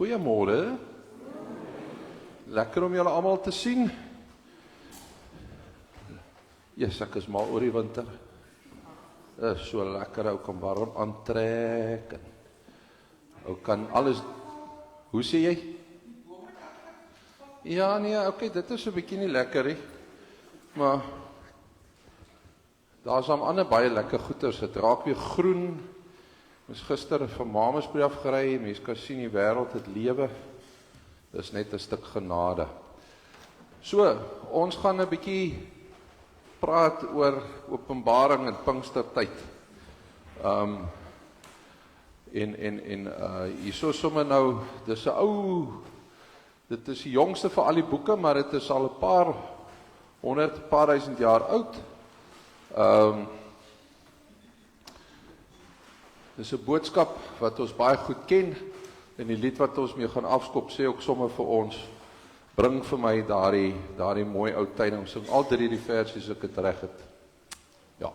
Goeiemôre. Lekker om julle almal te sien. Yes, ek is mal oor die winter. Is so lekker, ou kan warm aantrek. Ou kan alles. Hoe sê jy? Ja, nee, okay, dit is 'n bietjie nie lekker nie. Maar daar's dan ander baie lekker goeders. Dit raak weer groen. Ons gister van Mamasbury af gery, mense kan sien die wêreld het lewe. Dis net 'n stuk genade. So, ons gaan 'n bietjie praat oor Openbaring in Pinkstertyd. Hierso sommer nou, dis 'n ou, dit is die jongste van al die boeke, maar dit is al 'n paar duisend jaar oud. Dis 'n boodskap wat ons baie goed ken, en die lied wat ons mee gaan afskop sê ook sommer vir ons, bring vir my daardie mooi ou tyd, ons sing al drie die versies as ek het reg het. Ja.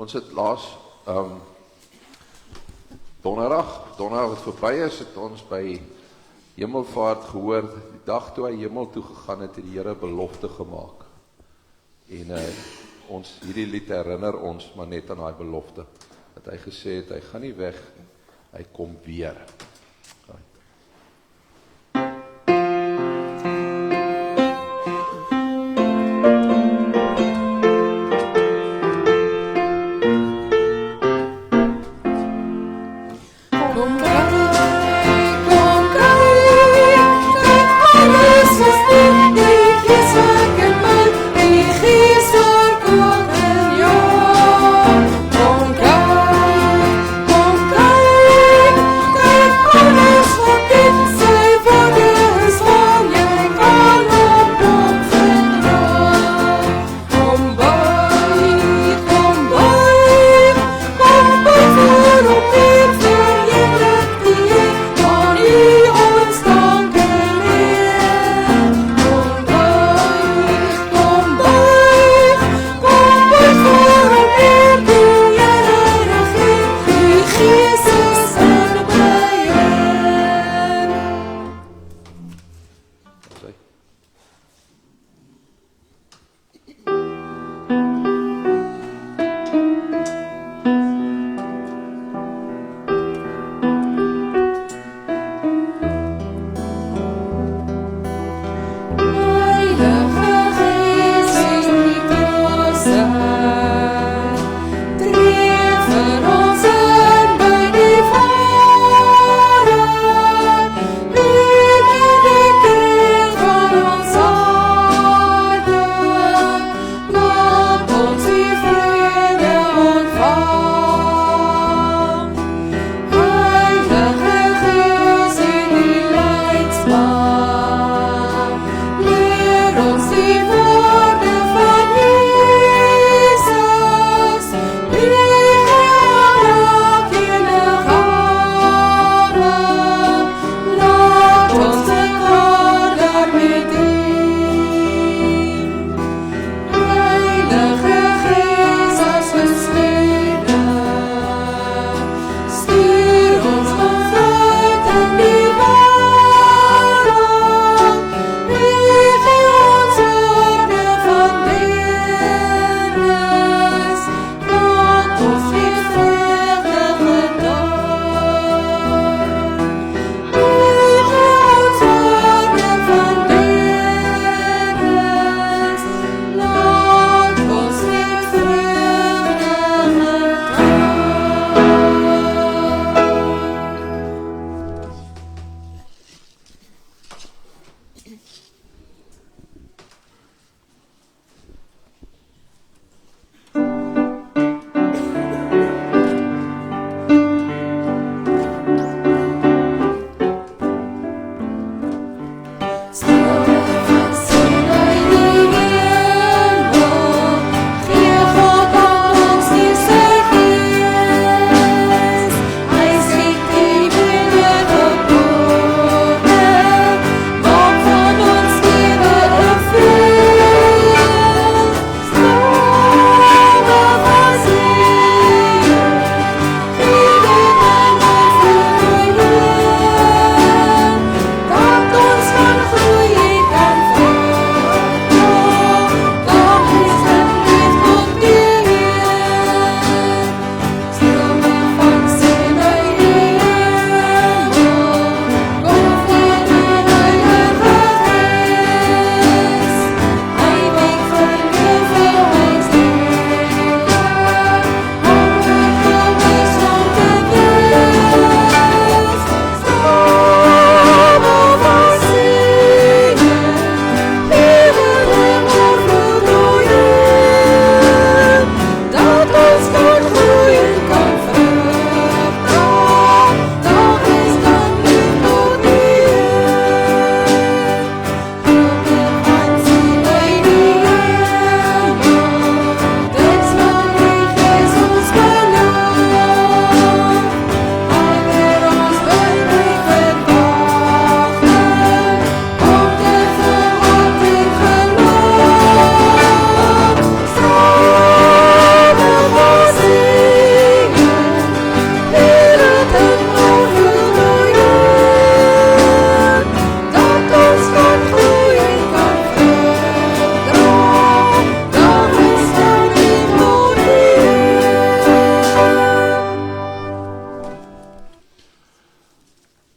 Ons het laas donderdag wat verby is, het ons by Hemelvaart gehoor, die dag toe hy hemel toe gegaan het die Here belofte gemaak. En ons hierdie lied herinner ons maar net aan daai belofte, dat hy gesê het, hy gaan nie weg, hy kom weer. Kom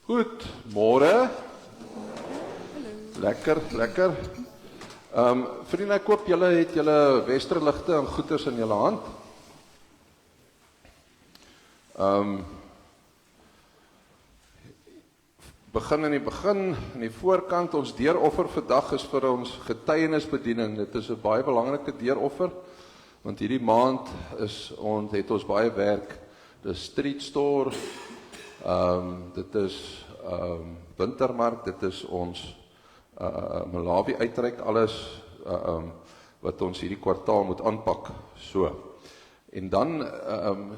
Goed, môre. Lekker, lekker. Vriende, ek hoop julle het julle westerligte en goeders in julle hand. Begin in die voorkant, ons deuroffer vandag is vir ons getuienisbediening. Dit is 'n baie belangrike deuroffer, want hierdie maand het ons baie werk. Dis street store, dit is wintermark, dit is ons Malawi uitreik, alles wat ons hierdie kwartaal moet aanpak. So. En dan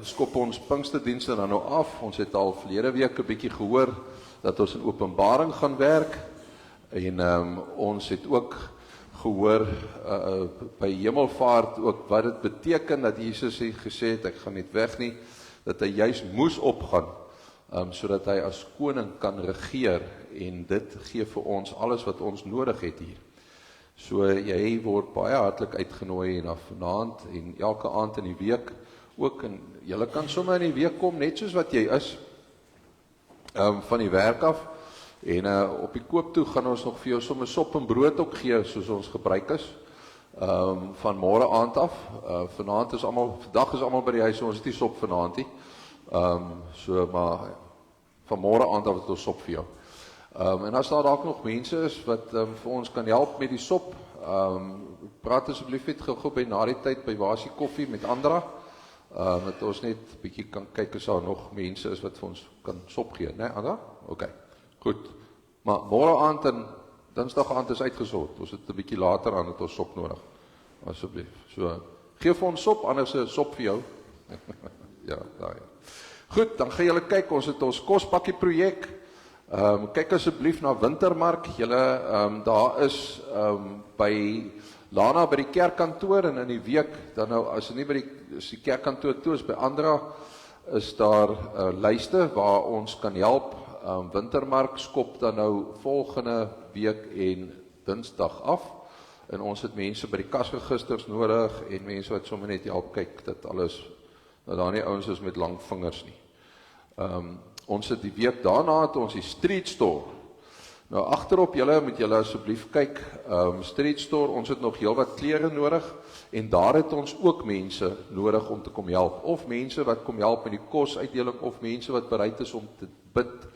skop ons Pinksterdienste dan nou af. Ons het al verlede week 'n bietjie gehoor dat ons in Openbaring gaan werk. En ons het ook gehoor by Hemelvaart ook wat dit beteken dat Jesus het gesê het, ek gaan nie weg nie, dat hy juis moes opgaan, sodat hy as koning kan regeer, en dit gee vir ons alles wat ons nodig het hier. So jy word baie hartlik uitgenooi na vanaand en elke aand in die week ook, en julle kan sommer in die week kom net soos wat jy is, van die werk af, en op die koop toe gaan ons nog vir jou sommer sop en brood ook gee, soos ons gebruik is, van môre aand af. Vanaand is vandag is almal by die huis, so ons het nie sop vanaand nie, maar van môre aand af het ons sop vir jou. En as daar dalk nog mense is wat vir ons kan help met die sop, praat asseblief net gou by na die tyd by Wasie Koffie met Andra, dat ons net 'n bietjie kan kyk as daar nog mense is wat vir ons kan sop gee, né Andra? OK, goed. Maar môre aand en Dinsdag aand is uitgesort. Ons het 'n bietjie later aan het ons sop nodig. Asseblief. So, gee vir ons sop, anders 'n sop vir jou. Ja, daai. Goed, dan gaan julle kyk, ons het ons kospakkie projek. Kyk asseblief na Wintermark. Julle daar is by Lana by die kerkkantoor, en in die week dan nou as nie by die kerkkantoor toe is by Andra, is daar lyste waar ons kan help. Wintermark skop dan nou volgende week en Dinsdag af, en ons het mense by die kasregisters nodig en mense wat sommer net help kyk dat alles, dat daar nie ouens is met lang vingers nie. Ons het die week daarna het ons die street store. Nou agterop moet julle asseblief kyk, street store, ons het nog heelwat klere nodig, en daar het ons ook mense nodig om te kom help, of mense wat kom help met die kosuitdeling, of mense wat bereid is om te bid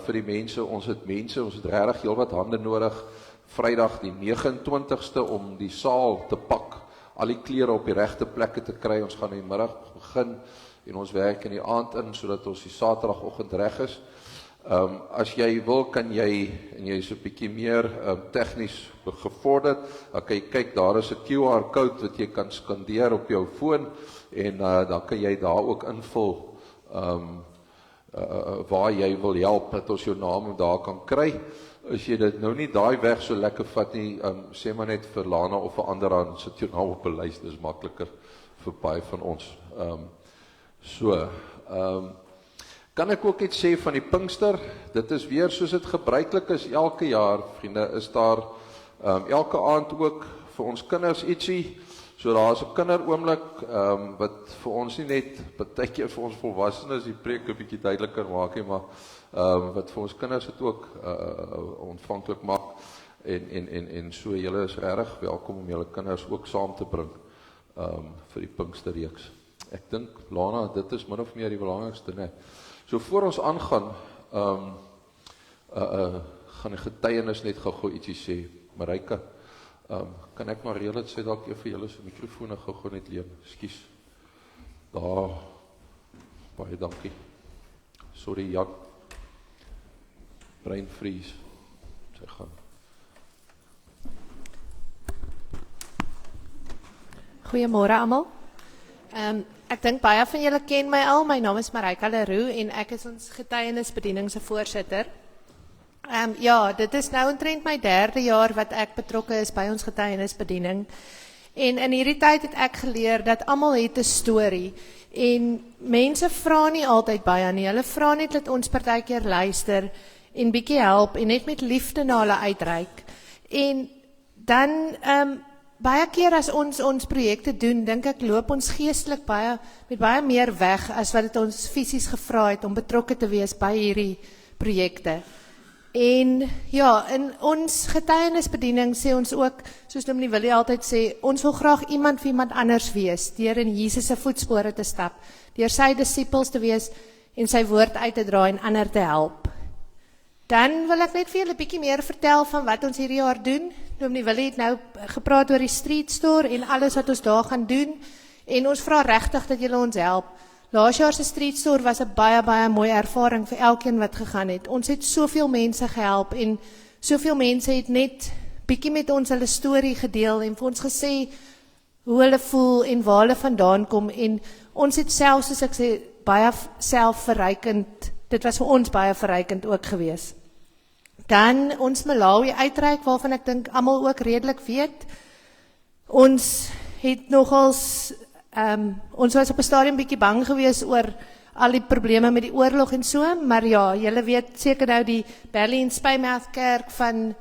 vir die mense. Ons het regtig heelwat hande nodig, Vrydag die 29ste om die saal te pak, al die klere op die regte plekke te kry. Ons gaan in die middag begin, en ons werk in die aand in, sodat ons die Saterdagoggend reg is. As jy wil, kan jy, en jy is 'n bietjie meer tegnies gevorderd, dan kan jy kyk, daar is 'n QR code wat jy kan skandeer op jou foon, en dan kan jy daar ook invul waar jy wil help, dat ons jou naam daar kan kry. As jy dit nou nie daai weg so lekker vat nie, sê maar net vir Lana of vir ander, dan sit jou naam op 'n lys, dis makliker vir baie van ons. Kan ek ook iets sê van die Pinkster? Dit is weer soos dit gebruiklik is elke jaar, vriende, is daar elke aand ook vir ons kinders ietsie. So daar is 'n kinderoomlik wat vir ons nie net partykeer vir ons volwassenes die preek 'n bietjie duideliker maak nie, maar wat vir ons kinders dit ook ontvanklik maak, en so julle is regtig welkom om julle kinders ook saam te bring vir die Pinksterreeks. Ek dink, Lana, dit is min of meer die belangrikste, né? So voor ons aangaan, gaan die getuienis net gou ietsie sê. Marika, kan ek maar reël het, sê dalk vir julle se mikrofone gou net leen. Ekskuus. Daar. Baie dankie. Sorry, Jan. Brain freeze. Sy gaan. Goeiemôre almal. Ek dink baie van julle ken my al. My naam is Marika Leroux en ek is ons getuienisbediening se voorsitter. Ja, dit is nou omtrent my 3de jaar wat ek betrokke is by ons getuienisbediening. En in hierdie tyd het ek geleer dat almal het 'n storie. En mense vra nie altyd baie nie. Hulle vra net dat ons partykeer luister en bietjie help en net met liefde na hulle uitreik. En dan baie keer as ons projekte doen, dink ek loop ons geestelik met baie meer weg as wat dit ons fisies gevra het om betrokke te wees by hierdie projekte. En ja, in ons getuienisbediening sê ons ook, soos Dominee Willie altyd sê, ons wil graag iemand vir iemand anders wees, deur in Jesus se voetspore te stap, deur sy disippels te wees en sy woord uit te dra en ander te help. Dan wil ek net vir julle 'n bietjie meer vertel van wat ons hierdie jaar doen. Dominee Willie het nou gepraat oor die street store en alles wat ons daar gaan doen. En ons vra regtig dat julle ons help. Laas jaar se street store was 'n baie mooi ervaring vir elkeen wat gegaan het. Ons het soveel mense gehelp en soveel mense het net bietjie met ons hulle storie gedeel en vir ons gesê hoe hulle voel en waar hulle vandaan kom. En ons het self, soos ek sê, baie selfverrykend, dit was vir ons baie verrykend ook gewees. Dan ons Malawi uitreik, waarvan ek dink almal ook redelik weet. Ons het nogals, ons was op 'n stadium bietjie bang gewees oor al die probleme met die oorlog en so, maar ja, julle weet seker nou die Bally en Spymouth kerk van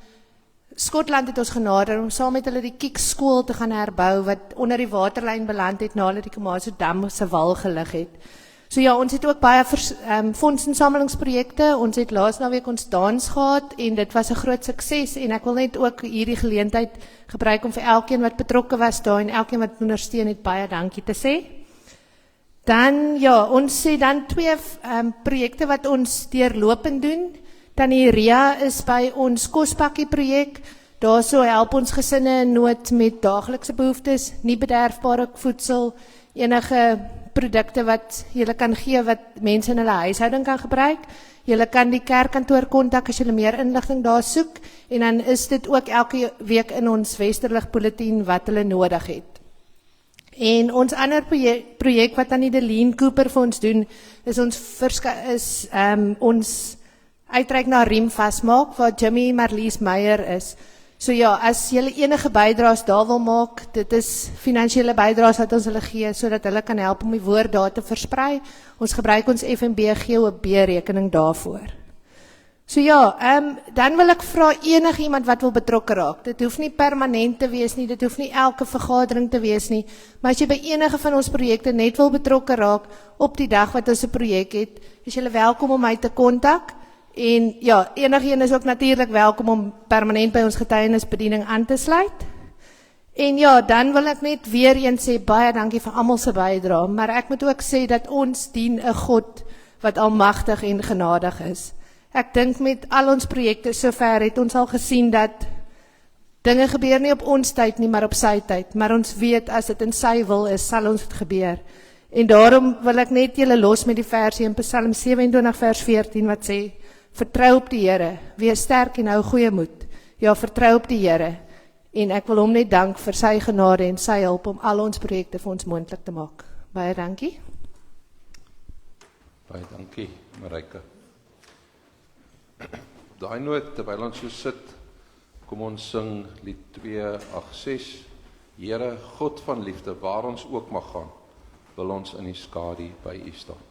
Skotland het ons genader om saam met hulle die Kiek skool te gaan herbou wat onder die waterlyn beland het na hulle die Komaso dam se wal gelig het. So ja, ons het ook baie fondsinsamelingsprojekte. Ons het laas naweek ons dans gehad en dit was 'n groot sukses en ek wil net ook hierdie geleentheid gebruik om vir elkeen wat betrokke was daar en elkeen wat ondersteun het baie dankie te sê. Dan ja, ons sê dan 2 projekte wat ons deurlopend doen. Tannie Ria is by ons kospakkie projek. Daarso help ons gesinne in nood met daaglikse behoeftes, nie bederfbare voedsel, enige produkte wat julle kan gee wat mense in hulle huishouding kan gebruik. Julle kan die kerkkantoor kontak as julle meer inligting daar soek en dan is dit ook elke week in ons Westerlig bulletin wat hulle nodig het. En ons ander projek wat Tannie Deleen Cooper vir ons doen is ons uitreik na Riem vasmaak waar Jimmy Marlies Meyer is. So ja, as julle enige bydraes daar wil maak, dit is finansiële bydraes wat ons hulle gee, sodat hulle kan help om die woord daar te versprei. Ons gebruik ons FNB GOB rekening daarvoor. So ja, dan wil ek vra enige iemand wat wil betrokke raak. Dit hoef nie permanent te wees nie, dit hoef nie elke vergadering te wees nie, maar as jy by enige van ons projekte net wil betrokke raak op die dag wat ons 'n projek het, is julle welkom om my te kontak. En ja, enigeen is ook natuurlik welkom om permanent by ons getuienisbediening aan te sluit. En ja, dan wil ek net weer eens sê, baie dankie vir almal se bydrae, maar ek moet ook sê dat ons dien 'n God wat almagtig en genadig is. Ek dink met al ons projekte sover het ons al gesien dat dinge gebeur nie op ons tyd nie, maar op sy tyd. Maar ons weet as dit in sy wil is, sal ons dit gebeur. En daarom wil ek net julle los met die versie in Psalm 27 vers 14 wat sê, vertrou op die Here, wees sterk en hou goeie moed. Ja, vertrou op die Here. En ek wil hom net dank vir sy genade en sy hulp om al ons projekte vir ons moontlik te maak. Baie dankie. Baie dankie, Marika. Daai noot, terwyl ons so sit, kom ons sing lied 286. Here, God van liefde, waar ons ook mag gaan, wil ons in die skadu by U staan.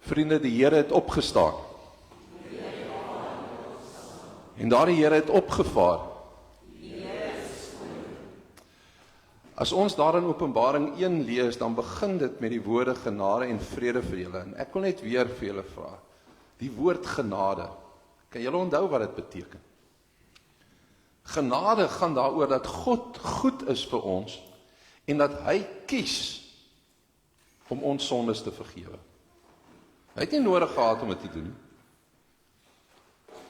Vriende, die Here het opgestaan. En daar die Here het opgevaar. As ons daar in Openbaring 1 lees, dan begin dit met die woorde genade en vrede vir julle. En ek wil net weer vir julle vra, die woord genade, kan julle onthou wat dit beteken? Genade gaan daaroor dat God goed is vir ons, en dat hy kies om ons sondes te vergewe. Hy het nie nodig gehad om dit te doen,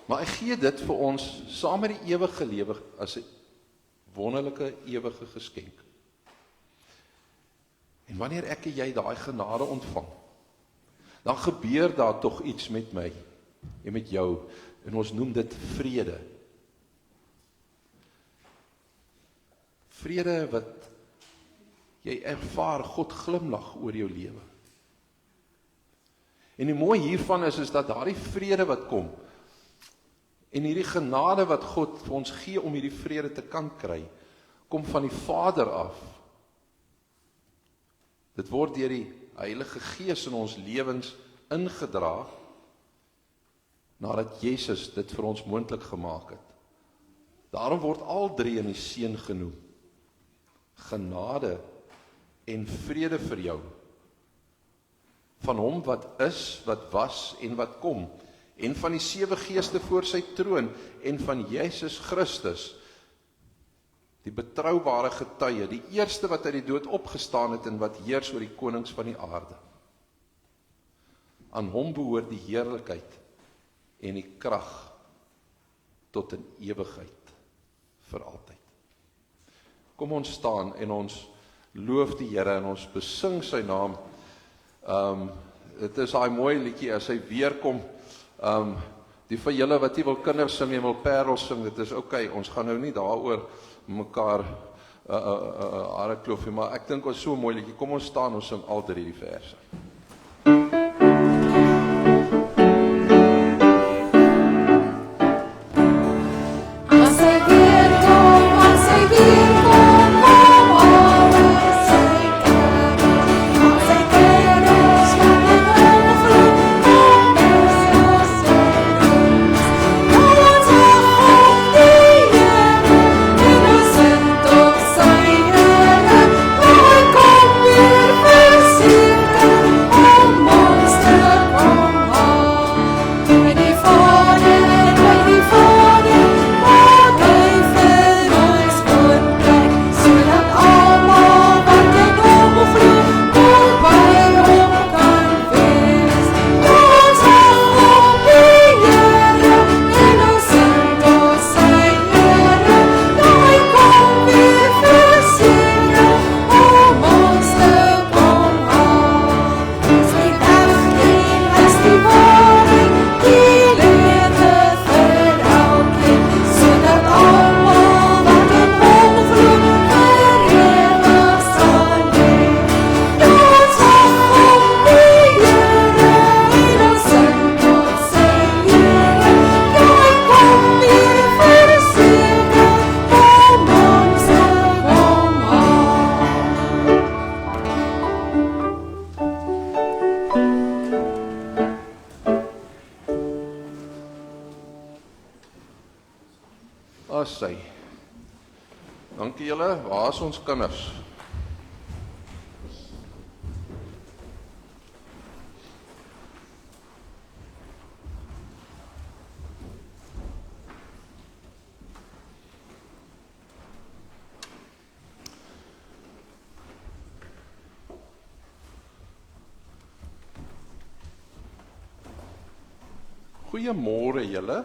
maar hy gee dit vir ons saam met die ewige lewe as 'n wonderlike ewige geskenk. En wanneer ek en jy daai genade ontvang, dan gebeur daar tog iets met my en met jou, en ons noem dit vrede. Vrede wat jy ervaar, God glimlag oor jou lewe. En die mooi hiervan is dat daardie vrede wat kom, en hierdie genade wat God vir ons gee om hierdie vrede te kan kry, kom van die Vader af. Dit word deur die Heilige Gees in ons lewens ingedra, nadat Jesus dit vir ons moontlik gemaak het. Daarom word al drie in die Seun genoem. Genade en vrede vir jou. Van hom wat is, wat was en wat kom, en van die 7 geeste voor sy troon, en van Jesus Christus, die betroubare getuie, die eerste wat uit die dood opgestaan het en wat heers oor die konings van die aarde. Aan hom behoort die heerlikheid en die krag tot in ewigheid vir altyd. Kom ons staan en ons loof die Here en ons besing sy naam. Dit is daai mooi liedjie as hy weer kom. Die van julle wat nie wil kinders sing en wil parels sing, dit is oké, ons gaan nou nie daaroor mekaar hare kloof nie, maar ek dink ons so mooi liedjie. Kom ons staan, ons sing al drie die verse. Dankie julle, waar is ons kinders? Goeiemôre julle.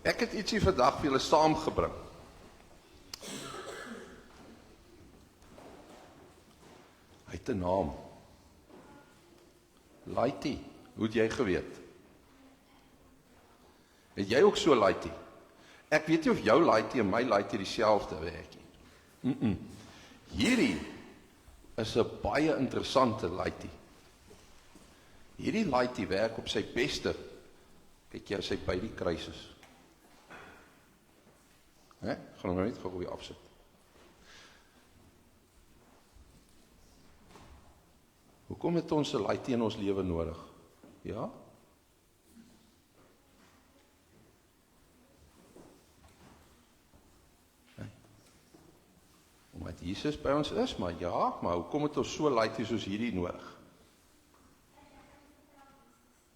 Ek het ietsie vandag vir julle saamgebring. Hy het 'n naam. Laiti, hoe het jy geweet? Het jy ook so laiti? Ek weet nie of jou laiti en my laiti dieselfde werk nie. Hierdie is 'n baie interessante laiti. Hierdie laiti werk op sy beste. Kyk jy as hy by die kruis is. Gaan hom nou net gou weer afsit. Hoekom het ons 'n laaitie in ons lewe nodig? Ja? Omdat Jesus by ons is, maar ja, maar hoekom het ons so laaitie soos hierdie nodig?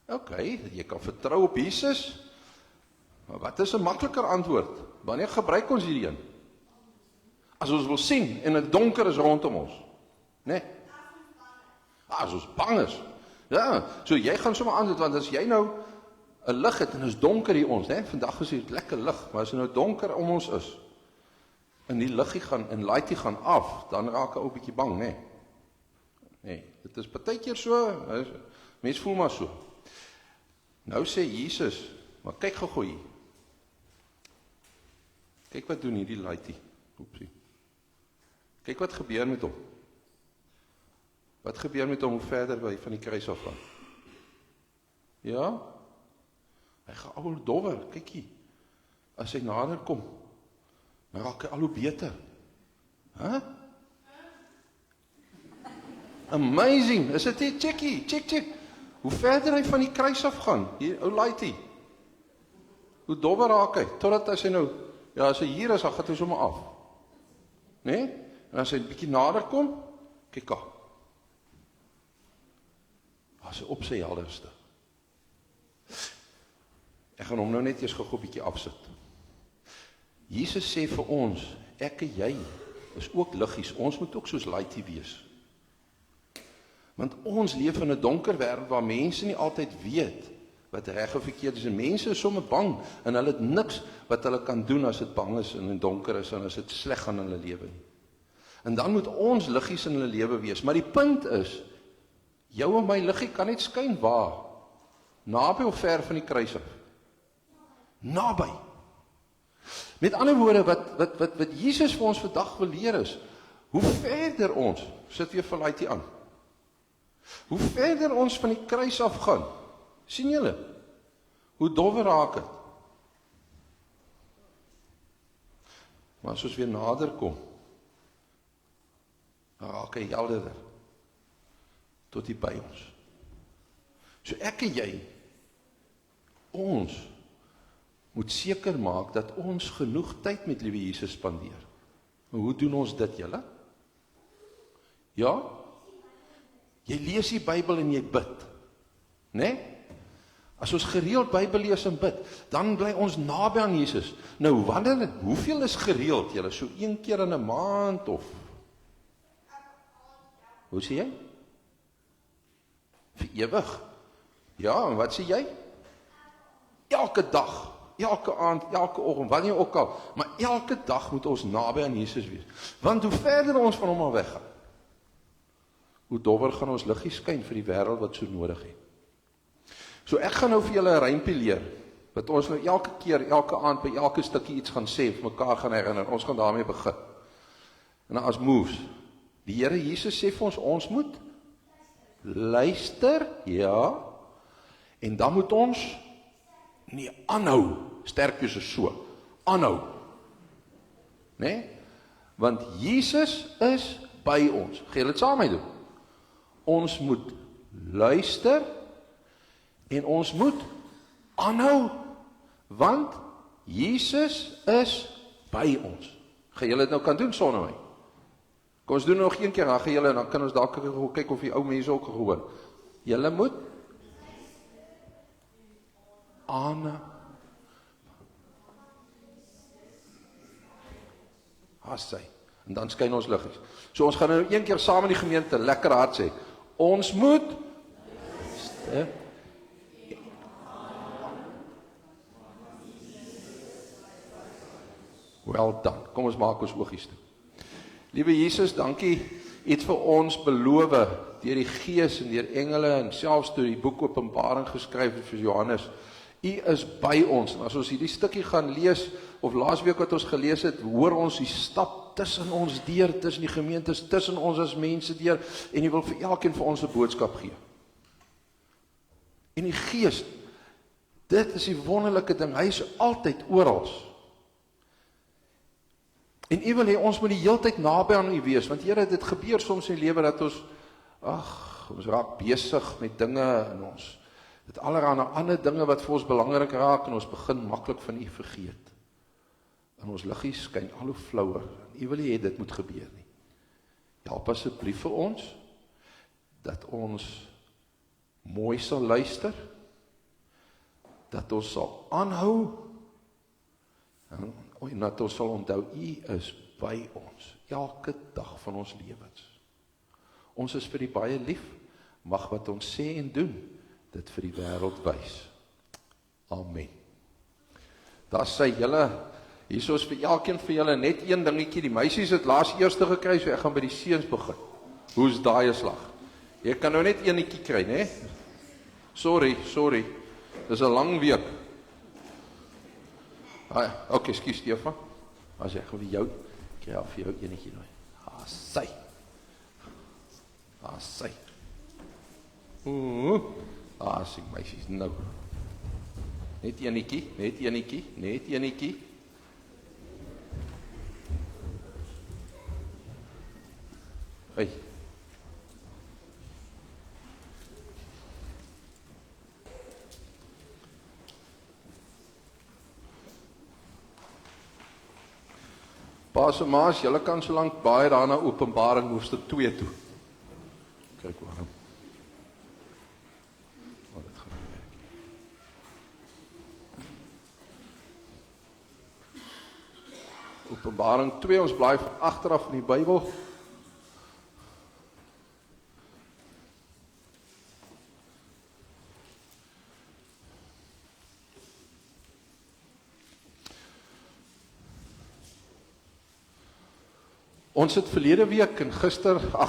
OK, jy kan vertrou op Jesus, maar wat is 'n makliker antwoord? Wanneer gebruik ons hierdie een? As ons wil sien en dit donker is rondom ons, né? As ons bang is. Ja, so jy gaan sommer antwoord, want as jy nou 'n lig het en is donker hier ons, né? Vandag is dit lekker lig, maar as dit nou donker om ons is, en die liggie gaan, en laaitie gaan af, dan raak ek ook 'n bietjie bang, né? Nee, dit is partykeer so, mens voel maar so. Nou sê Jesus, maar kyk gou hier. Kyk wat doen hierdie laaitie. Oepsie. Kyk wat gebeur met hom. Wat gebeur met hom hoe verder hy van die kruis af gaan? Ja? Hy gaan al hoe dowwer, kyk hier. As hy nader kom, dan raak hy al hoe beter. Huh? Amazing, is dit nie? Check. Hoe verder hy van die kruis af gaan, hier, ou laaitie. Hoe dowwer raak hy, totdat as hy nou, ja, as hy hier is, dan gaan hy sommer af. Nee? En as hy 'n bietjie nader kom, kyk daar. As hy op sy helderste. Ek gaan hom nou net eers gou 'n bietjie afsit. Jesus sê vir ons, ek en jy is ook liggies, ons moet ook soos laaitie wees. Want ons leef in 'n donker wêreld waar mense nie altyd weet wat reg of verkeerd is. En mense is sommer bang en hulle het niks wat hulle kan doen as dit bang is en donker is en as dit sleg gaan in hulle lewe nie. En dan moet ons liggies in hulle lewe wees. Maar die punt is, jou en my liggie kan net skyn waar? Naby of ver van die kruis af? Naby. Met ander woorde, wat Jesus vir ons vandag wil leer is, hoe verder ons, sit weer vir laaitie aan, hoe verder ons van die kruis af gaan, sien julle, hoe dowwer raak het. Maar as ons weer nader kom, dan raak hy helderder, tot hier by ons. So ek en jy, ons moet seker maak dat ons genoeg tyd met liewe Jesus spandeer. Maar hoe doen ons dit, julle? Ja? Jy lees die Bybel en jy bid. Né? As ons gereeld Bybel lees en bid, dan bly ons naby aan Jesus. Nou, hoeveel is gereeld, julle? So 1 keer in 'n maand of? Hoe sê jy? Vir ewig. Ja, en wat sê jy? Elke dag, elke aand, elke oggend, wanneer ook al, maar elke dag moet ons naby aan Jesus wees. Want hoe verder ons van hom al weggaan, hoe dowwer gaan ons liggie skyn vir die wêreld wat so nodig het. So ek gaan nou vir julle 'n rympie leer, wat ons nou elke keer, elke aand by elke stukkie iets gaan sê, vir mekaar gaan herinner. Ons gaan daarmee begin. En as moves, die Here Jesus sê vir ons moet luister, ja, en dan moet ons nie aanhou, sterkies is so, aanhou, né? Want Jesus is by ons. Gaan julle dit saam met doen? Ons moet luister en ons moet aanhou, want Jesus is by ons. Gaan julle dit nou kan doen sonder my? Kom ons doen nog een keer, dan gaan julle, dan kan ons dalk kyk of die ou mense ook gehoor. Julle moet aanhou. Hassy. En dan skyn ons liggies. So ons gaan nou een keer saam in die gemeente lekker hard sê. Ons moet Well done. Kom ons maak ons oogies toe. Liewe Jesus, dankie. U het vir ons beloof deur die Gees en deur engele en selfs deur die boek Openbaring geskryf het vir Johannes. U is by ons. En as ons hierdie stukkie gaan lees of laasweek wat ons gelees het, hoor ons die stap tussen ons deur, tussen die gemeentes, tussen ons as mense deur en U wil vir elkeen vir ons 'n boodskap gee. En die Gees, dit is die wonderlike ding, hy is altyd oral. En U wil hê ons moet die heeltyd naby aan U wees, want Here, dit gebeur soms in die lewe dat ons, ons raak besig met dinge en ons het allerlei ander dinge wat vir ons belangrik raak en ons begin maklik van U vergeet. En ons liggie skyn al hoe flouer. En U wil nie hê dit moet gebeur nie. Help asseblief vir ons dat ons mooi sal luister, dat ons sal aanhou en dat ons sal onthou U is by ons elke dag van ons lewens. Ons is vir U baie lief, mag wat ons sê en doen dit vir die wêreld wys. Amen. Daar sê julle, hier is vir elkeen van julle net een dingetjie, die meisies het laas eerste gekry, so ek gaan by die seuns begin. Hoe's daai slag? Jy kan nou net eenetjie kry, né? Sorry. Dis 'n lang week. Okay, ekskuus Stefan. As ek vir jou kry af vir jou eenetjie nou. Sy. Sien meisies nou. Net eenetjie. Hey. Paas en maas, julle kan so lank baie daarna Openbaring hoofstuk 2 toe. Kyk waarom. Dit gaan nie werk. Openbaring 2, ons blaai van agteraf in die Bybel. Ons het verlede week en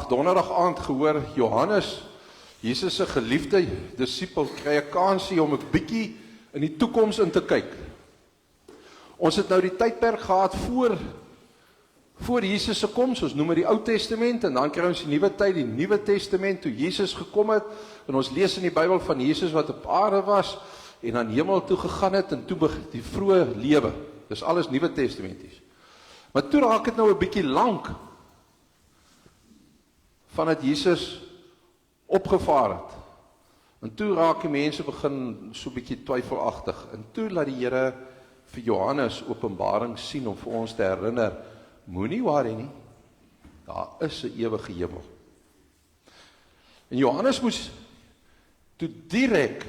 donderdag aand gehoor, Johannes, Jesus se geliefde disipel, kry 'n kansie om 'n bietjie in die toekoms in te kyk. Ons het nou die tydperk gehad voor Jesus se koms, ons noem dit die Ou Testament, en dan kry ons die Nuwe Tyd, die Nuwe Testament, toe Jesus gekom het, en ons lees in die Bybel van Jesus wat op aarde was, en aan hemel toe gegaan het, en toe die vroeë lewe. Dis alles Nuwe Testamenties. Maar toe raak het nou 'n bietjie lank vandat Jesus opgevaar het. En toe raak die mense begin so 'n bietjie twyfelagtig. En toe laat die Here vir Johannes Openbaring sien om vir ons te herinner, moenie worry nie. Daar is 'n ewige hemel. En Johannes moes toe direk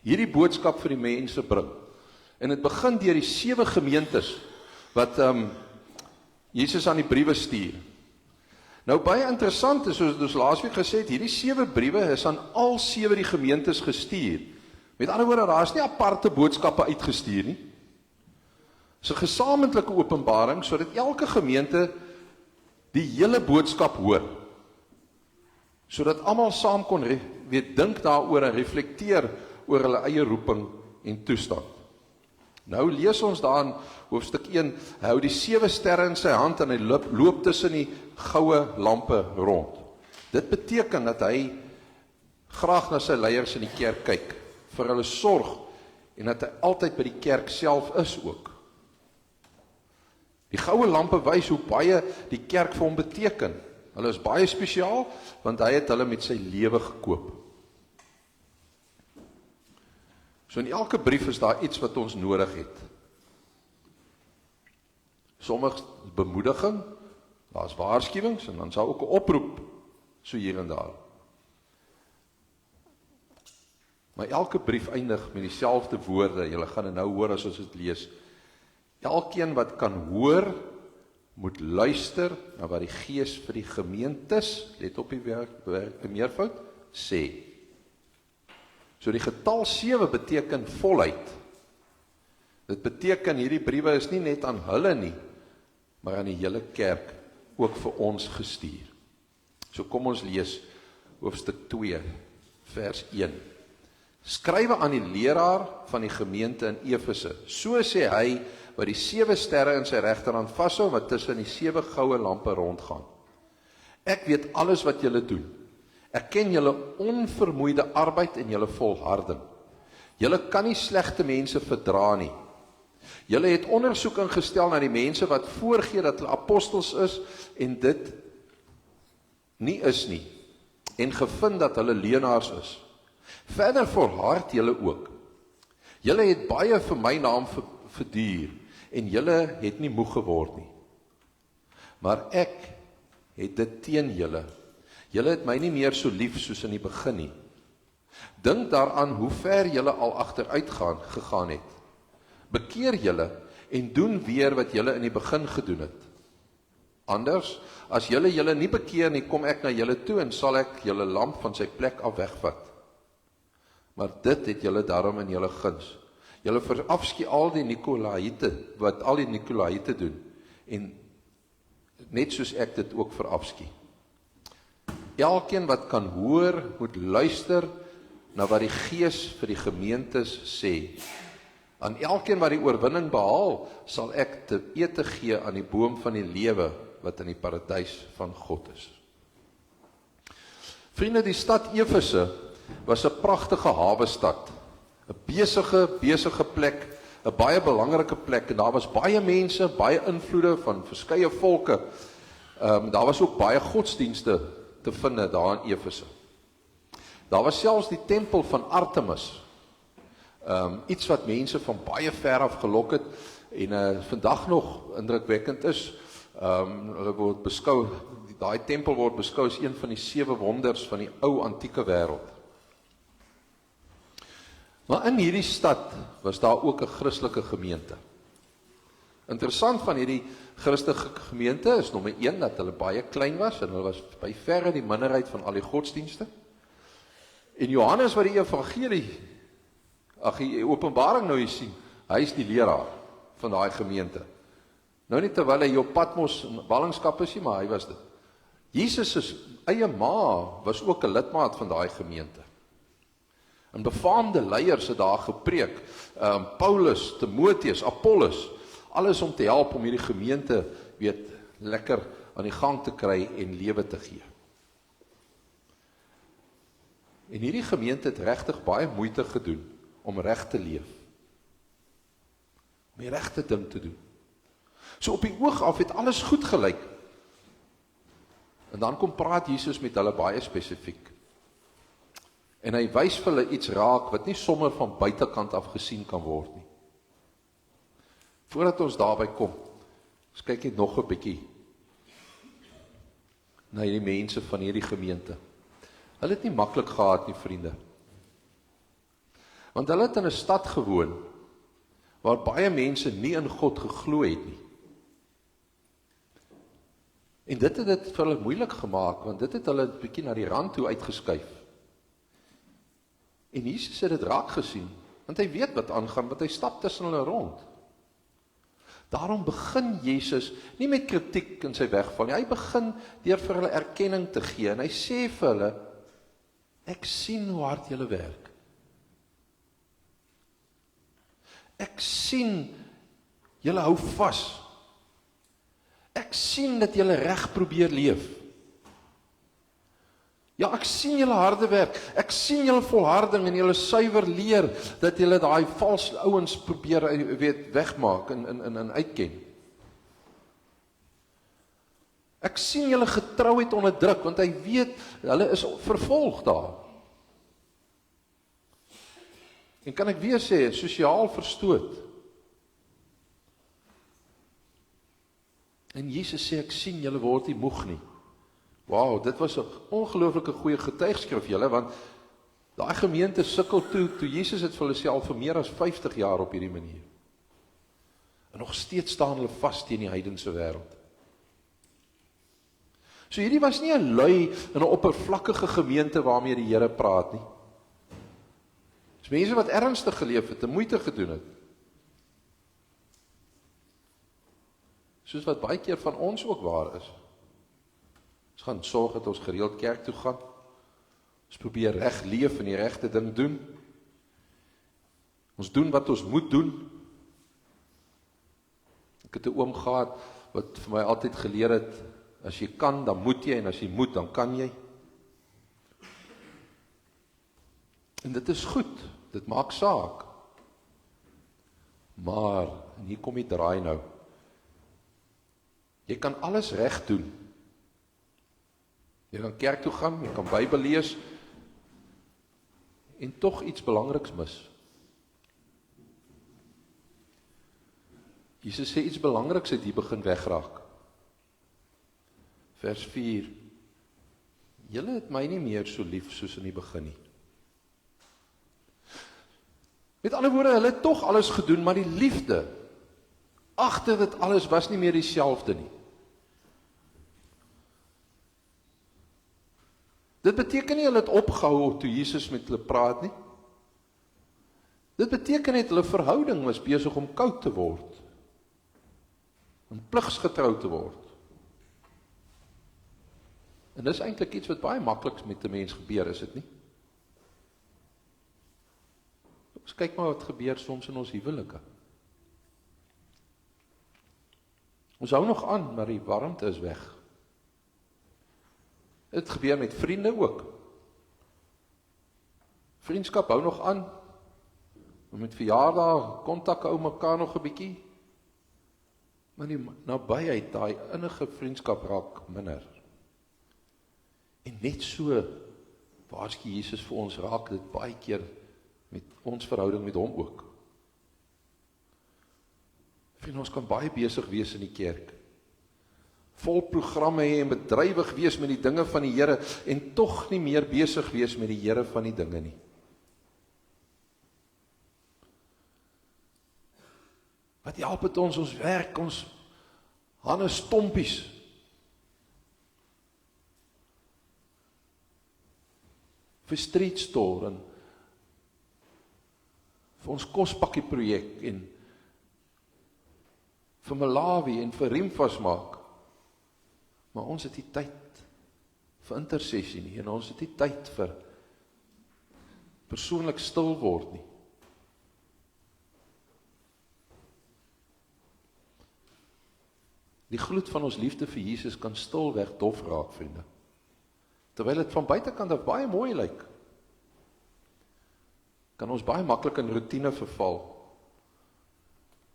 hierdie boodskap vir die mense bring. En dit begin deur die 7 gemeentes wat Jesus aan die briewe stuur. Nou baie interessant is, soos ons laasweek gesê het, hierdie 7 briewe is aan al 7 die gemeentes gestuur. Met ander woorde, daar is nie aparte boodskappe uitgestuur nie. Dis 'n gesamentlike openbaring, sodat elke gemeente die hele boodskap hoor. Sodat almal saam kon dink daaroor en reflekteer oor hulle eie roeping en toestand. Nou lees ons daar in hoofstuk 1, hy hou die 7 sterre in sy hand en hy loop tussen die goue lampe rond. Dit beteken dat hy graag na sy leiers in die kerk kyk, vir hulle sorg en dat hy altyd by die kerk self is ook. Die goue lampe wys hoe baie die kerk vir hom beteken. Hulle is baie spesiaal, want hy het hulle met sy lewe gekoop. So in elke brief is daar iets wat ons nodig het. Sommige bemoediging, daar's waarskuwings en dan sal ook 'n oproep so hier en daar. Maar elke brief eindig met dieselfde woorde. Julle gaan dit nou hoor as ons dit lees. Elkeen wat kan hoor, moet luister na wat die Gees vir die gemeentes, let op die meervoud, sê. So die getal 7 beteken volheid. Dit beteken hierdie briewe is nie net aan hulle nie, maar aan die hele kerk, ook vir ons gestuur. So kom ons lees hoofstuk 2, vers 1. Skrywe aan die leraar van die gemeente in Efese. So sê hy wat die 7 sterre in sy regterhand vashou, wat tussen die 7 goue lampe rondgaan. Ek weet alles wat julle doen. Ek ken julle onvermoeide arbeid en julle volharding. Julle kan nie slegte mense verdra nie. Julle het ondersoek ingestel na die mense wat voorgee dat hulle apostels is en dit nie is nie. en gevind dat hulle leenaars is. Verder volhard julle ook. Julle het baie vir my naam verduur, en julle het nie moeg geword nie. Maar ek het dit teen julle. Julle het my nie meer so lief soos in die begin nie. Dink daaraan hoe ver julle al agteruit gegaan het. Bekeer julle en doen weer wat julle in die begin gedoen het. Anders, as julle nie bekeer nie, kom ek na julle toe en sal ek julle lamp van sy plek af wegvat. Maar dit het julle daarom in julle guns. Julle verafskie al die Nikolaïte, wat al die Nikolaïte doen, en net soos ek dit ook verafskie. Elkeen wat kan hoor, moet luister na wat die Gees vir die gemeentes sê. Aan elkeen wat die oorwinning behaal, sal ek te ete gee aan die boom van die lewe, wat in die paradys van God is. Vriende, die stad Efese was 'n pragtige hawestad, 'n besige plek, 'n baie belangrike plek, en daar was baie mense, baie invloede van verskeie volke. Daar was ook baie godsdienste te vind daar in Efese. Daar was selfs die tempel van Artemis, iets wat mense van baie ver af gelok het, en vandag nog indrukwekkend is. Hulle word beskou, daai tempel word beskou as een van die 7 wonders van die ou antieke wêreld. Maar in hierdie stad was daar ook 'n Christelike gemeente. Interessant van hierdie Christelike gemeente is nommer 1 dat hulle baie klein was en hulle was by verre die minderheid van al die godsdienste. En Johannes wat die evangelie, die Openbaring nou hier sien, hy is die leraar van daai gemeente. Nou nie terwyl hy op Patmos in ballingskap is nie, maar hy was dit. Jesus se eie ma was ook 'n lidmaat van daai gemeente. En befaamde leiers het daar gepreek, Paulus, Timoteus, Apollos, alles om te help om hierdie gemeente lekker aan die gang te kry en lewe te gee. En hierdie gemeente het regtig baie moeite gedoen om reg te leef, om die regte ding te doen. So op die oog af het alles goed gelyk. En dan kom praat Jesus met hulle baie spesifiek. En hy wys vir hulle iets raak wat nie sommer van buitekant af gesien kan word nie. Voordat ons daarby kom, ons kyk net nog 'n bietjie na hierdie mense van hierdie gemeente. Hulle het nie maklik gehad nie, vriende. Want hulle het in 'n stad gewoon waar baie mense nie in God geglo het nie. En dit het dit vir hulle moeilik gemaak, want dit het hulle 'n bietjie na die rand toe uitgeskuif. En Jesus het dit raak gesien, want hy weet wat aangaan, want hy stap tussen hulle rond. Daarom begin Jesus nie met kritiek in sy wegval nie, hy begin deur vir hulle erkenning te gee, en hy sê vir hulle, ek sien hoe hard julle werk. Ek sien julle hou vas. Ek sien dat julle reg probeer leef. Ja, ek sien julle harde werk. Ek sien julle volharding en julle suiwer leer dat julle daai vals ouens probeer wegmaak en uitken. Ek sien julle getrouheid onder druk, want hy weet hulle is vervolg daar. En kan ek weer sê, sosiaal verstoot. En Jesus sê, ek sien julle word nie moeg nie. Wow, dit was 'n ongelooflike goeie getuigskrif julle, want daai gemeente sukkel toe Jesus het vir hulle self vir meer as 50 jaar op hierdie manier. En nog steeds staan hulle vas teen die heidense wêreld. So hierdie was nie 'n lui en 'n oppervlakkige gemeente waarmee die Here praat nie. Dis mense wat ernstig geleef het en moeite gedoen het. Soos wat baie keer van ons ook waar is. Ons gaan sorg dat ons gereeld kerk toe gaan. Ons probeer reg leef en die regte ding doen. Ons doen wat ons moet doen. Ek het 'n oom gehad wat vir my altyd geleer het, as jy kan, dan moet jy, en as jy moet, dan kan jy. En dit is goed, dit maak saak. Maar, en hier kom die draai nou, jy kan alles reg doen, Jy kan kerk toe gaan, jy kan Bybel lees, en tog iets belangriks mis. Jesus sê iets belangriks het hier begin wegraak. Vers 4, julle het my nie meer so lief soos in die begin nie. Met ander woorde, hulle het tog alles gedoen, maar die liefde agter dit alles was nie meer dieselfde nie. Dit beteken nie hulle het opgehou toe Jesus met hulle praat nie. Dit beteken net hulle verhouding was besig om koud te word, om pligsgetrou te word. En dis eintlik iets wat baie makliks met 'n mens gebeur, is dit nie? Ons kyk maar wat gebeur soms in ons huwelike. Ons hou nog aan, maar die warmte is weg. Dit gebeur met vriende ook. Vriendskap hou nog aan. Met verjaardag, kontak hou mekaar nog 'n bietjie. Maar die nabyheid, daai innige vriendskap raak minder. En net so, waarsku Jesus vir ons, raak dit baie keer met ons verhouding met hom ook. En ons kan baie besig wees in die kerk. Vol programme hê en bedrywig wees met die dinge van die Here en tog nie meer besig wees met die Here van die dinge nie. Wat help het ons werk, ons hande stompies. Vir Street Store en vir ons kospakkie projek en vir Malawi en vir Riemvas maak. Maar ons het nie tyd vir intersessie nie en ons het nie tyd vir persoonlik stil word nie. Die gloed van ons liefde vir Jesus kan stilweg dof raak, vriende. Terwyl dit van buitekant af baie mooi lyk, kan ons baie maklik in routine verval.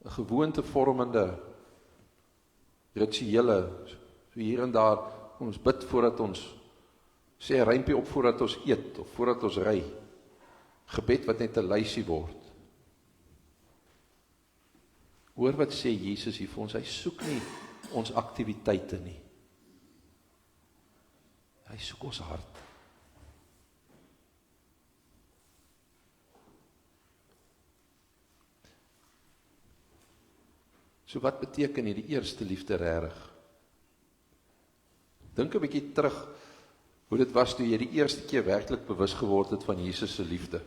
'n gewoontevormende rituele, so hier en daar, ons bid voordat ons sê 'n rympie op voordat ons eet of voordat ons ry. Gebed wat net 'n lysie word. Hoor wat sê Jesus hier vir ons, hy soek nie ons aktiwiteite nie. Hy soek ons hart. So wat beteken hier die eerste liefde regtig? Dink 'n bietjie terug hoe dit was toe jy die eerste keer werklik bewus geword het van Jesus se liefde.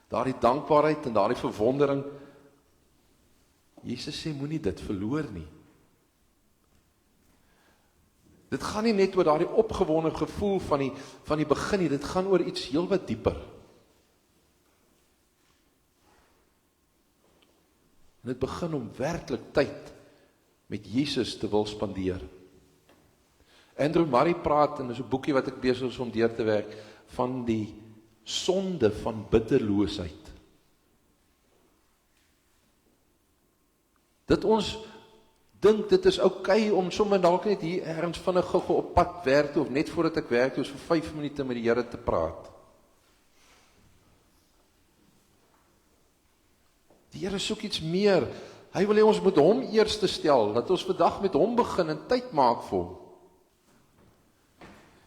Daardie dankbaarheid en daardie verwondering. Jesus sê moenie dit verloor nie. Dit gaan nie net oor daardie opgewonde gevoel van die begin nie, dit gaan oor iets heelwat dieper. En dit begin om werklik tyd met Jesus te wil spandeer. Andrew Murray praat, en dis 'n boekie wat ek besig is om deur te werk, van die sonde van bitterloosheid. Dat ons dink dit is oukei om sommer dalk net hier ergens vinnig gou op pad werk toe, of net voordat ek werk toe, is vir 5 minute met die Here te praat. Die Here soek iets meer. Hy wil hê ons moet hom eerste stel, dat ons vandag met hom begin en tyd maak vir hom.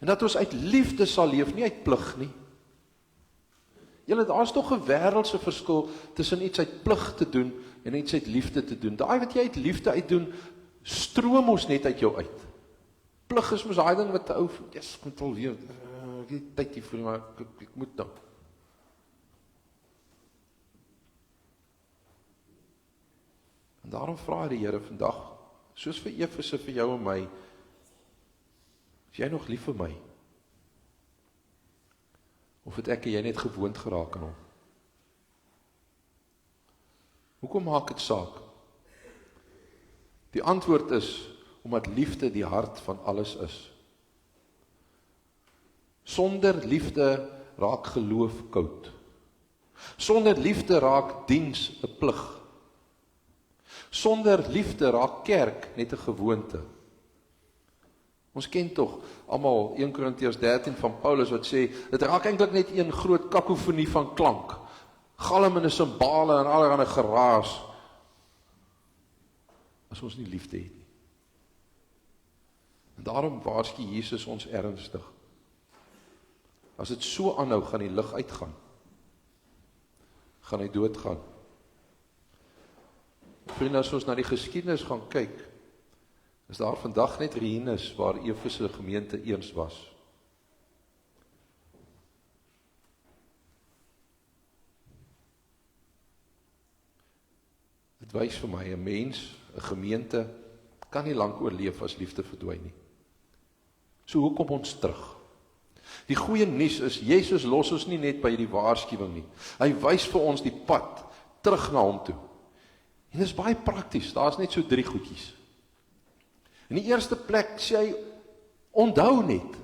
En dat ons uit liefde sal leef, nie uit plig nie. Julle, daar is tog 'n wêreldse verskil tussen iets uit plig te doen en iets uit liefde te doen. Daai wat jy uit liefde uit doen, stroom ons net uit jou uit. Plig is mos daai ding wat te ou, yes, ek moet al weer, ek het tyd hier vir, maar ek moet nou. En daarom vra die Here vandag, soos vir Efese, vir jou en my, is jy nog lief vir my? Of het ek en jy net gewoond geraak aan hom? Hoekom maak dit saak? Die antwoord is, omdat liefde die hart van alles is. Sonder liefde raak geloof koud. Sonder liefde raak diens 'n plig. Sonder liefde raak kerk net 'n gewoonte. Ons ken tog almal 1 Korintiërs 13 van Paulus wat sê, dit raak eintlik net een groot kakofonie van klank. Galm en simbale en allerlei geraas. As ons nie liefde het nie. En daarom waarsku Jesus ons ernstig. As dit so aanhou, gaan die lig uitgaan. Gaan hy doodgaan. Vriende, as ons na die geskiedenis gaan kyk, is daar vandag net ruïnes waar Efese gemeente eens was. Dit wys vir my, 'n mens, 'n gemeente, kan nie lank oorleef as liefde verdwyn nie. So hoekom ons terug? Die goeie nuus is, Jesus los ons nie net by die waarskuwing nie. Hy wys vir ons die pad terug na hom toe. En dit is baie prakties, daar is net so 3 goedjies. In die eerste plek sê hy, onthou net.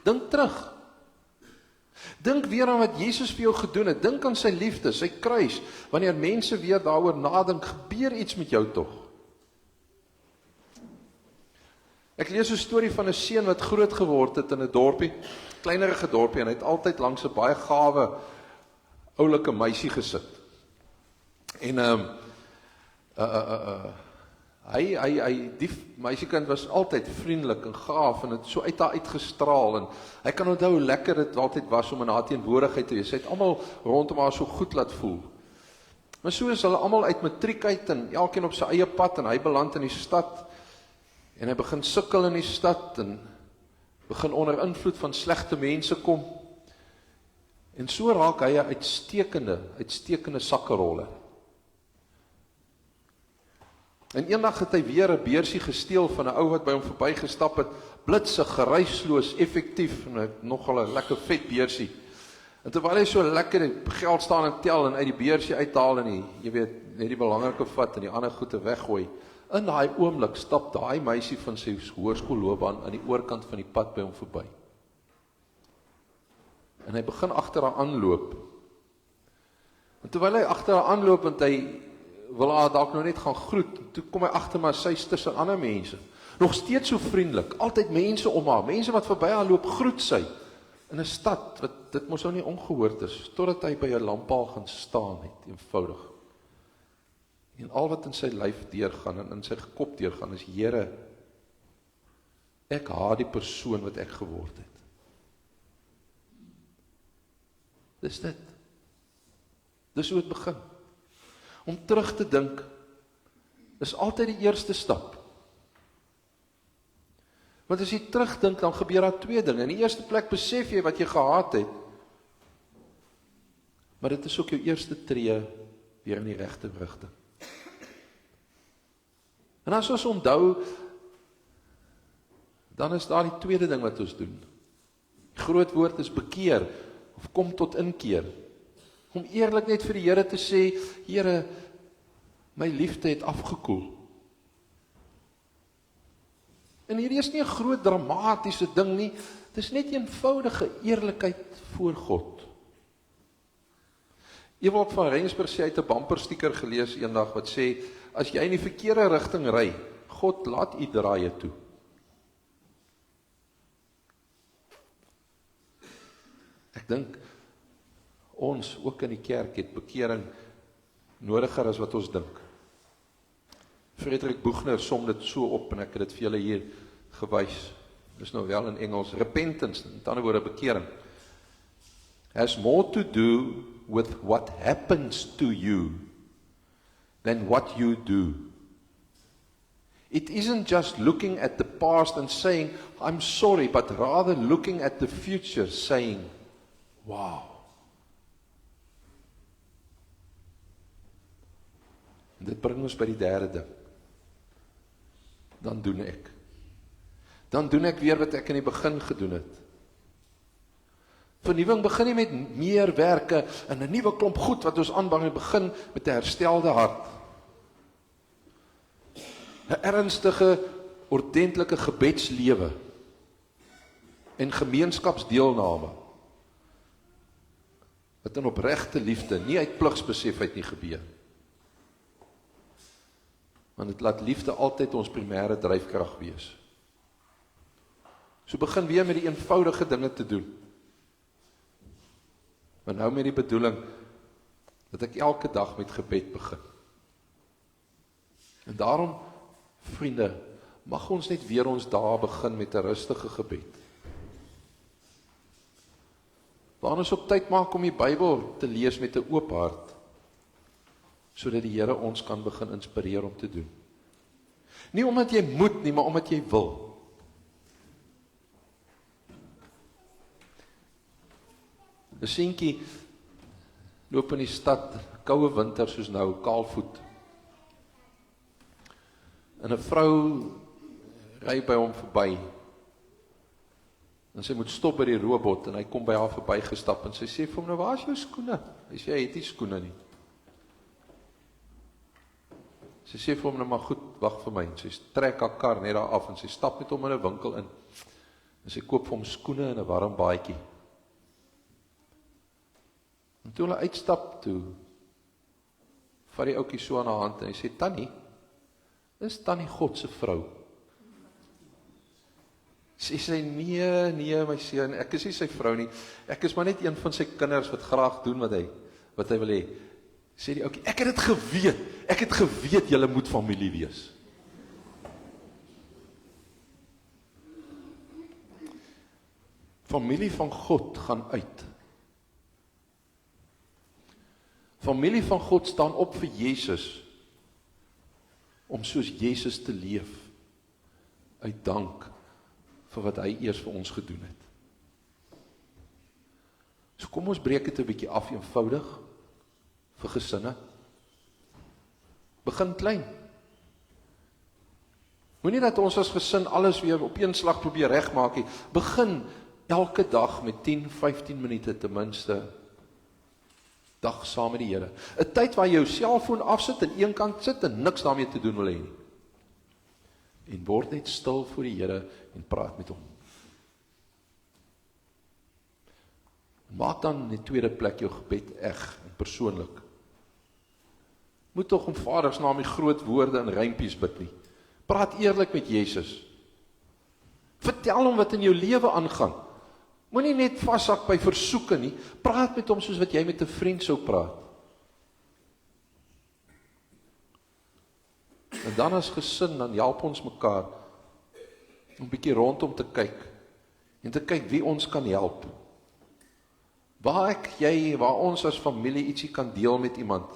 Dink terug. Dink weer aan wat Jesus vir jou gedoen het. Dink aan sy liefde, sy kruis. Wanneer mense weer daaroor nadink, gebeur iets met jou tog. Ek lees 'n storie van 'n seun wat groot geword het in 'n dorpie, kleinerige dorpie, en hy het altyd langs 'n baie gawe oulike meisie gesit. En die meisiekind was altyd vriendelik en gaaf en het so uit haar uitgestraal en hy kan onthou hoe lekker dit altyd was om in haar teenwoordigheid te wees. Hy het almal rondom haar so goed laat voel. Maar so is hulle almal uit matriek uit en elkeen op sy eie pad en hy beland in die stad en hy begin sukkel in die stad en begin onder invloed van slegte mense kom en so raak hy 'n uitstekende sakkeroller. En eendag het hy weer 'n beursie gesteel van 'n ou wat by hom verbygestap het, blitsig, geruisloos, effektief, en nogal 'n lekker vet beursie. En terwyl hy so lekker geld staan en tel en uit die beursie uithaal en jy weet, net die belangrike vat en die ander goede weggooi, in daai oomblik stap daai meisie van sy hoërskoolloopbaan aan die oorkant van die pad by hom verby. En hy begin agter haar aanloop. En terwyl hy agter haar aanloop en hy wil haar dalk nou net gaan groet, toe kom hy agter maar sy is tussen ander mense. Nog steeds so vriendelik, altyd mense om haar, mense wat verby haar loop, groet sy. In 'n stad, wat dit mos nou nie ongehoord is, totdat hy by 'n lamppaal gaan staan het, eenvoudig. En al wat in sy lyf deurgaan en in sy kop deurgaan is, Here, ek haat die persoon wat ek geword het. Dis dit. Dis hoe dit begin. Om terug te dink, is altyd die eerste stap. Want as jy terugdink, dan gebeur daar 2 dinge. In die eerste plek besef jy wat jy gehaat het, maar dit is ook jou eerste tree weer in die regte rigting. En as ons onthou, dan is daar die tweede ding wat ons doen. Die groot woord is bekeer, of kom tot inkeer. Om eerlik net vir die Here te sê, Here, my liefde het afgekoel. En hierdie is nie 'n groot dramatiese ding nie, dit is net eenvoudige eerlikheid voor God. Ewald van Rensburg sê, hy het 'n bumpersticker gelees eendag wat sê, as jy in die verkeerde rigting ry, God laat u draaie toe. Ek dink, ons ook in die kerk het bekering nodiger as wat ons dink. Friedrich Buchner som dit so op en ek het dit vir julle hier gewys. Dis nou wel in Engels, repentance, met ander woorde bekering, has more to do with what happens to you than what you do. It isn't just looking at the past and saying, I'm sorry, but rather looking at the future saying, wow. En dit bring ons by die derde ding. Dan doen ek. Dan doen ek weer wat ek in die begin gedoen het. Vernuwing begin nie met meer werke en 'n nuwe klomp goed wat ons aanbang, en begin met 'n herstelde hart. 'n Ernstige, ordentlike gebedslewe en gemeenskapsdeelname wat in opregte liefde, nie uit pligsbesef uit nie gebeur. Want dit laat liefde altyd ons primêre dryfkrag wees. So begin weer met die eenvoudige dinge te doen. Maar nou met die bedoeling, dat ek elke dag met gebed begin. En daarom, vriende, mag ons net weer ons dae begin met 'n rustige gebed. Waar ons ook tyd maak om die Bybel te lees met 'n oop hart, sodat die Here ons kan begin inspireer om te doen. Nie omdat jy moet nie, maar omdat jy wil. 'n seentjie loop in die stad, koue winter soos nou, kaalvoet. En 'n vrou ry by hom verby. En sy moet stop by die robot en hy kom by haar verby gestap en sy sê vir hom, nou waar is jou skoene? Hy sê, hy het nie skoene nie. Sy sê vir hom, nou maar goed, wag vir my. En sy trek haar kar net daar af en sy stap met hom in 'n winkel in. En sy koop vir hom skoene en 'n warm baadjie. En toe hulle uitstap toe, vat die ouetjie so aan haar hand en hy sê, Tannie, is Tannie God se vrou? Sy sê, nee my seun, ek is nie sy vrou nie, ek is maar net een van sy kinders wat graag doen wat hy wil hê. Sê die ouetjie, ek het geweet julle moet familie wees. Familie van God gaan uit. Familie van God staan op vir Jesus, om soos Jesus te leef, uit dank vir wat hy eers vir ons gedoen het. So kom ons breek dit 'n bietjie af, eenvoudig, vir gesinne. Begin klein. Moenie dat ons as gesin alles weer op een slag probeer regmaak nie. Begin elke dag met 10-15 minute ten minste, dag saam met die Here. 'n Tyd waar jy jou selfoon afsit en een kant sit en niks daarmee te doen wil hê nie. En word net stil voor die Here en praat met hom. Maak dan in die tweede plek jou gebed eg en persoonlik. Moet tog om Vader se naam nie groot woorde en rympies bid nie. Praat eerlik met Jesus. Vertel hom wat in jou lewe aangaan. Moenie net vashak by versoeke nie. Praat met hom soos wat jy met 'n vriend sou praat. En dan as gesin, dan help ons mekaar om 'n bietjie rondom te kyk en te kyk wie ons kan help. Waar ons as familie ietsie kan deel met iemand.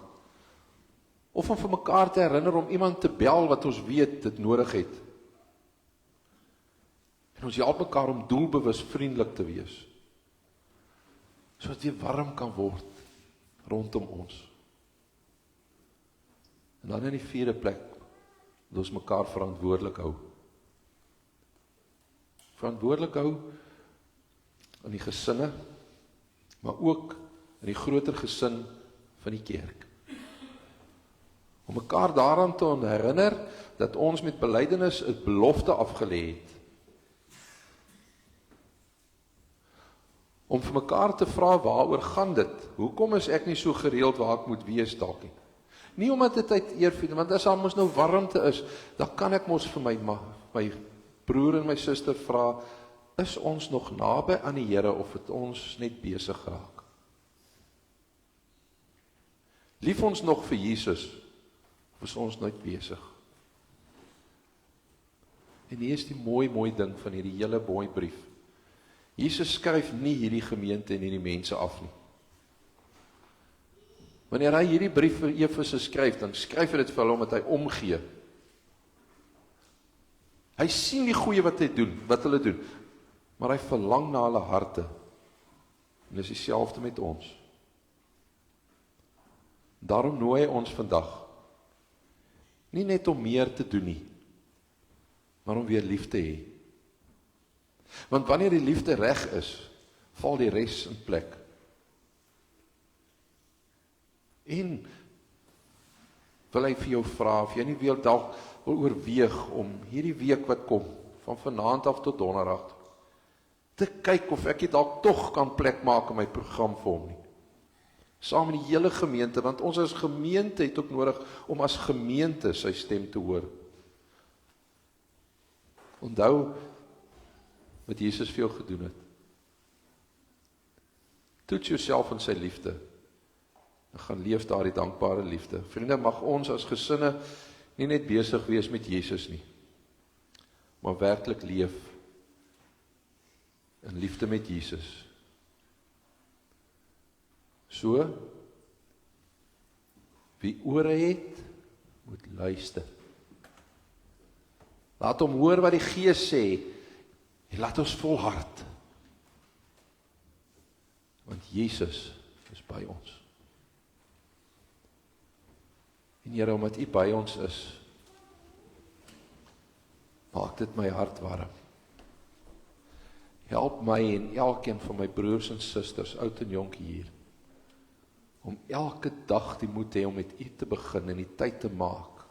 Of om vir mekaar te herinner om iemand te bel wat ons weet dit nodig het. En ons help mekaar om doelbewus vriendelik te wees. Sodat jy warm kan word rondom ons. En dan in die vierde plek, dat ons mekaar verantwoordelik hou. Verantwoordelik hou in die gesinne, maar ook in die groter gesin van die kerk. Om mekaar daaraan te herinner, dat ons met belydenis 'n belofte afgelê het. Om vir mekaar te vra, waaroor gaan dit? Hoekom is ek nie so gereeld waar ek moet wees dalk nie? Nie omdat dit uit eerbied, want as daar mos nou warmte is, dan kan ek mos vir my broer en my suster vra, is ons nog naby aan die Here of het ons net besig geraak? Lief ons nog vir Jesus, of is ons nooit besig? En hier is die mooi ding van hierdie hele mooi brief. Jesus skryf nie hierdie gemeente en hierdie mense af nie. Wanneer hy hierdie brief vir Efese skryf, dan skryf hy dit vir hulle omdat hy omgee. Hy sien die goeie wat hulle doen, maar hy verlang na hulle harte. En dis dieselfde met ons. Daarom nooi hy ons vandag, nie net om meer te doen nie, maar om weer lief te hê. Want wanneer die liefde reg is, val die res in plek. En wil hy vir jou vra, of jy nie dalk wil oorweeg om hierdie week wat kom, van vanaand af tot donderdag, te kyk of ek dalk tog kan plek maak in my program vir hom nie. Saam met die hele gemeente, want ons as gemeente het ook nodig om as gemeente sy stem te hoor. Onthou, wat Jesus vir jou gedoen het. Toets jouself in sy liefde, en gaan leef daar die dankbare liefde. Vriende, mag ons as gesinne nie net besig wees met Jesus nie, maar werklik leef in liefde met Jesus. So, wie ore het, moet luister. Laat hom hoor wat die Gees sê, en laat ons volhard. Want Jesus is by ons. En Here, omdat U by ons is, maak dit my hart warm. Help my en elkeen van my broers en susters, oud en jonk hier, om elke dag die moed te hê om met U te begin en die tyd te maak.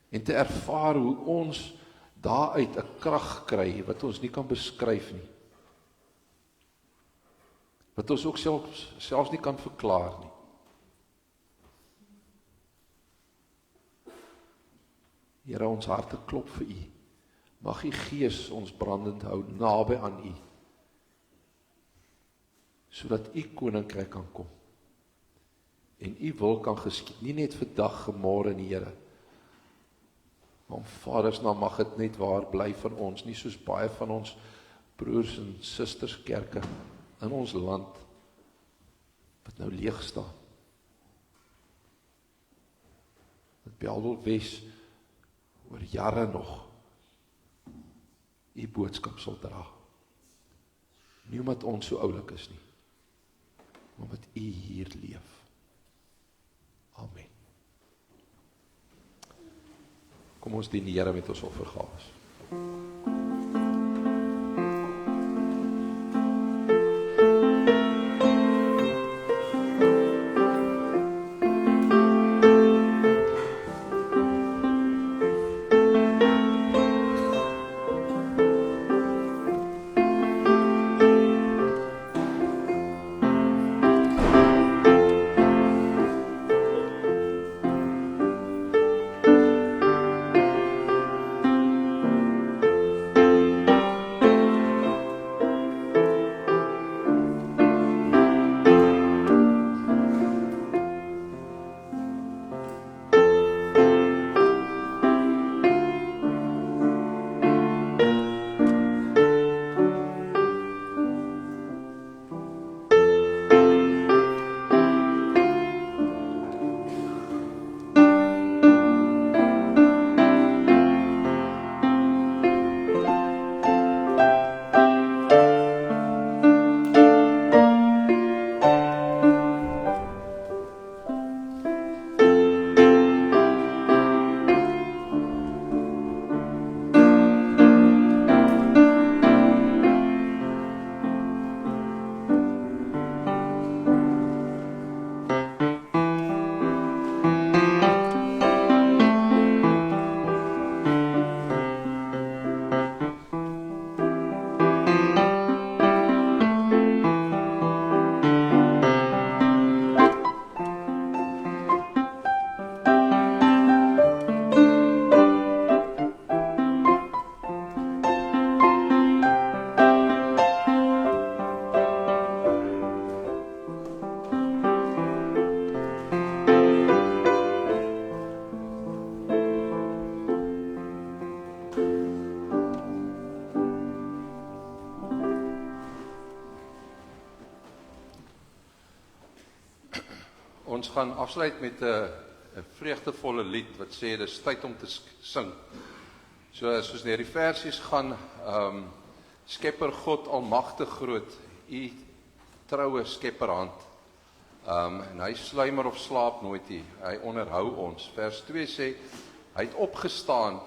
En te ervaar hoe ons daaruit 'n krag kry, wat ons nie kan beskryf nie. Wat ons ook selfs nie kan verklaar nie. Here, ons harte klop vir U. Mag U Gees ons brandend hou, naby aan U, sodat U koninkryk kan kom. En U wil kan geskied, nie net vandag, môre nie, Here, maar om Vaders naam mag dit net waar bly van ons, nie soos baie van ons broers en susters kerke in ons land, wat nou leeg staan. Dat Bellville Wes oor jare nog U boodskap sal dra. Nie omdat ons so oulik is nie, maar omdat U hier leef. Amen. Kom ons dien die Here met ons offergawes. Ons gaan afsluit met 'n vreugdevolle lied wat sê dis tyd om te sing. Soos die versies gaan, Skepper God almagtig groot, U troue skepperhand. En hy sluimer of slaap nooit nie, hy onderhou ons. Vers 2 sê, hy het opgestaan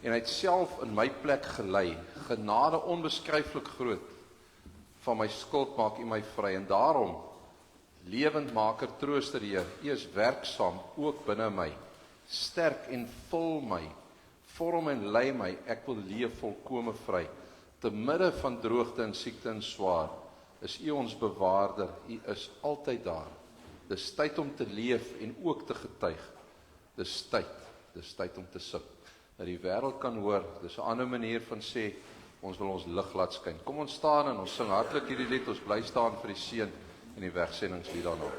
en hy het self in my plek gelei. Genade onbeskryflik groot, van my skuld maak U my vry. En daarom, lewendmaker, trooster Heer, U is werksaam ook binne my, sterk en vul my, vorm en lei my, ek wil leef volkome vry. Te midde van droogte en siekte en swaar, is U ons bewaarder, U is altyd daar. Dis tyd om te leef en ook te getuig. Dis tyd om te sing. dat die wêreld kan hoor. Dis 'n ander manier van sê, ons wil ons lig laat skyn. Kom ons staan en ons sing hartlik hierdie lied, ons bly staan vir die seën en die wegsendingslied daarna.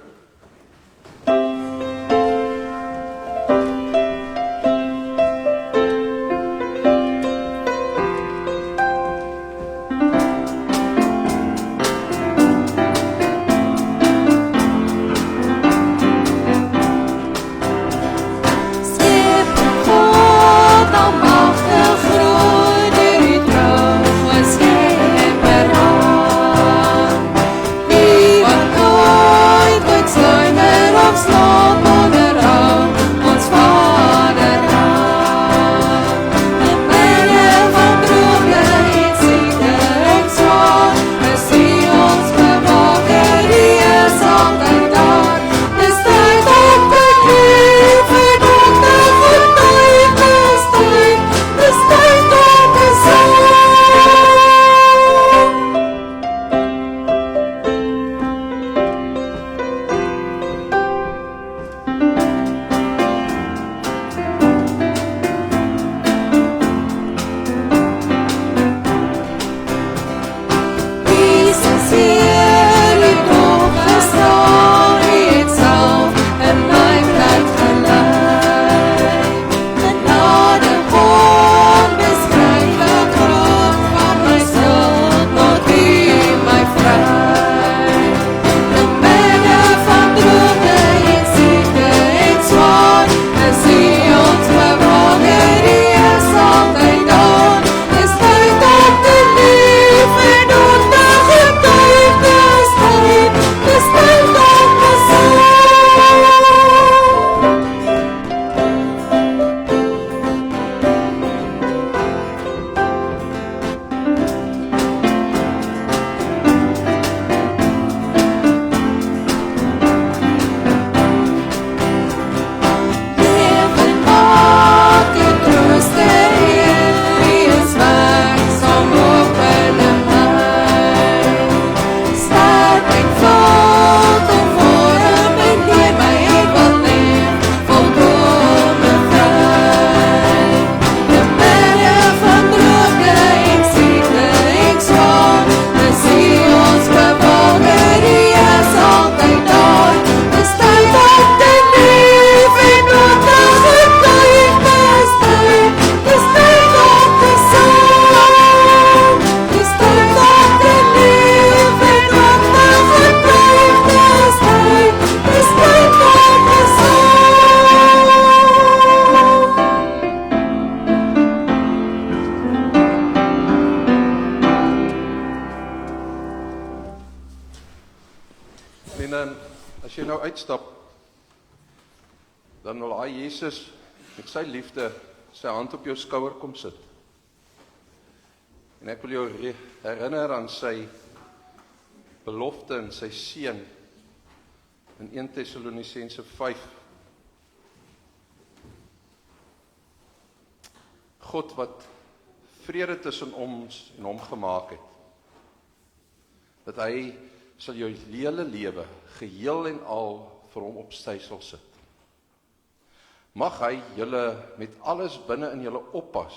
En as jy nou uitstap, dan wil hy Jesus met sy liefde sy hand op jou skouer kom sit. En ek wil jou herinner aan sy belofte en sy seën in 1 Tessalonisense 5. God wat vrede tussen ons en hom gemaak het. Dat hy sal jou hele lewe geheel en al vir hom op stysel sit. Mag hy julle met alles binne in julle oppas,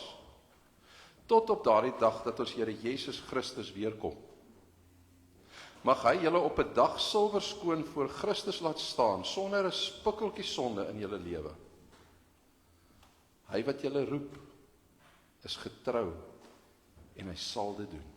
tot op daardie dag dat ons Here Jesus Christus weerkom. Mag hy julle op 'n dag silwerskoon voor Christus laat staan, sonder 'n spikkeltjie sonde in julle lewe. Hy wat julle roep, is getrou en hy sal dit doen.